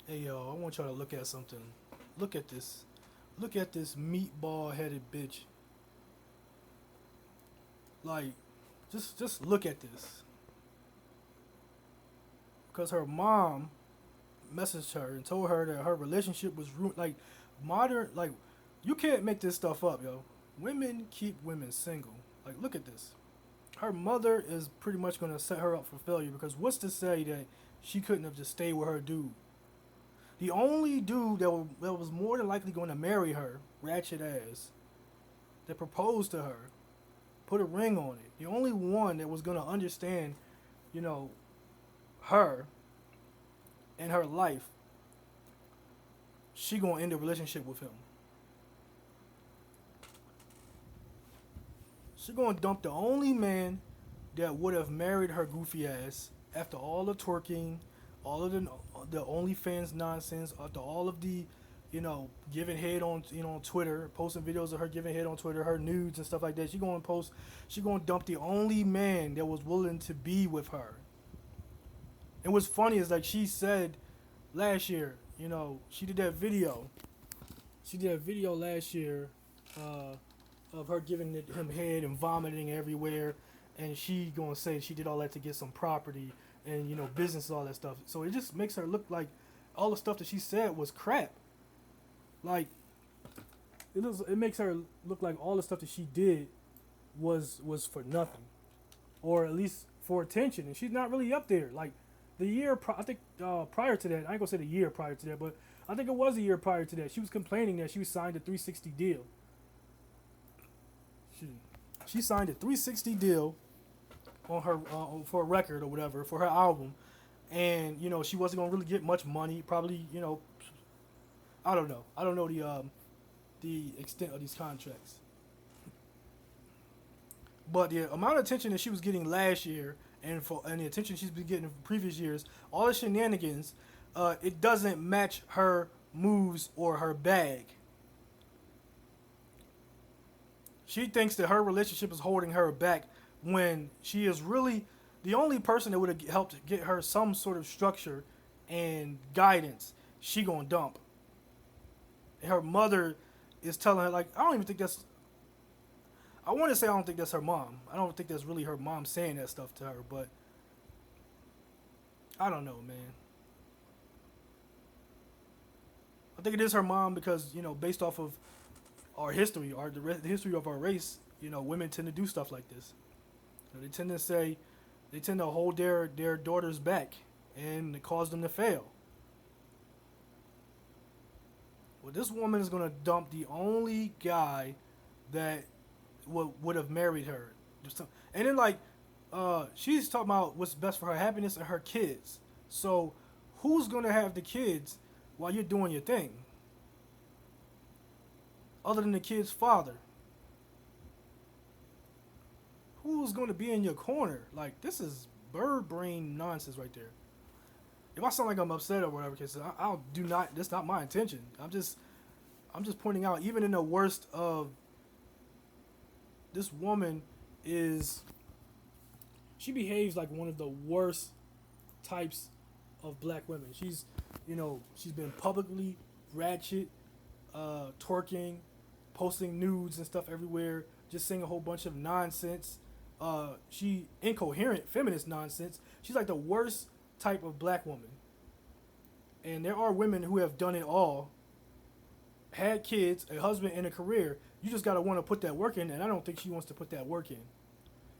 Hey yo, I want y'all to look at something. Look at this. Look at this meatball headed bitch. Like, just look at this. Because her mom messaged her and told her that her relationship was ruined. Like, modern, like, you can't make this stuff up, yo. Women keep women single. Like, look at this. Her mother is pretty much gonna set her up for failure because what's to say that she couldn't have just stayed with her dude? The only dude that was more than likely going to marry her, ratchet ass, that proposed to her, put a ring on it. The only one that was going to understand, you know, her and her life, she going to end a relationship with him. She going to dump the only man that would have married her goofy ass after all the twerking, all of the OnlyFans nonsense, after all of the, giving head on on Twitter, posting videos of her giving head on Twitter, her nudes and stuff like that. She going to dump the only man that was willing to be with her. And what's funny is like she said last year, she did that video. She did a video last year uh, of her giving him head and vomiting everywhere, and she gonna say she did all that to get some property and business and all that stuff. So it just makes her look like all the stuff that she said was crap. Like it makes her look like all the stuff that she did was for nothing, or at least for attention, and she's not really up there. Like the year I think prior to that, I ain't gonna say the year prior to that, but I think it was a year prior to that. She was complaining that she was signed a 360 deal. She, she signed a 360 deal on her for a record or whatever for her album, and she wasn't gonna really get much money. Probably I don't know. I don't know the extent of these contracts, but the amount of attention that she was getting last year and the attention she's been getting in previous years, all the shenanigans, it doesn't match her moves or her bag. She thinks that her relationship is holding her back when she is really the only person that would have helped get her some sort of structure and guidance. She gonna dump. And her mother is telling her like I don't even think that's. I want to say I don't think that's her mom. I don't think that's really her mom saying that stuff to her, but I don't know, man. I think it is her mom because based off of our history, the history of our race, women tend to do stuff like this. They tend to say, they tend to hold their daughters back and cause them to fail. Well, this woman is gonna dump the only guy that would have married her, and then like, she's talking about what's best for her happiness and her kids. So, who's gonna have the kids while you're doing your thing, other than the kid's father? Who's gonna be in your corner? Like this is bird brain nonsense right there. If I sound like I'm upset or whatever, because I do not. That's not my intention. I'm just pointing out. Even in the worst of this woman, is she behaves like one of the worst types of black women. She's been publicly ratchet, twerking, posting nudes and stuff everywhere, just saying a whole bunch of nonsense. She incoherent feminist nonsense. She's like the worst type of black woman. And there are women who have done it all, had kids, a husband, and a career. You just gotta want to put that work in, and I don't think she wants to put that work in.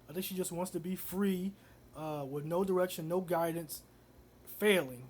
I think she just wants to be free, with no direction, no guidance, failing.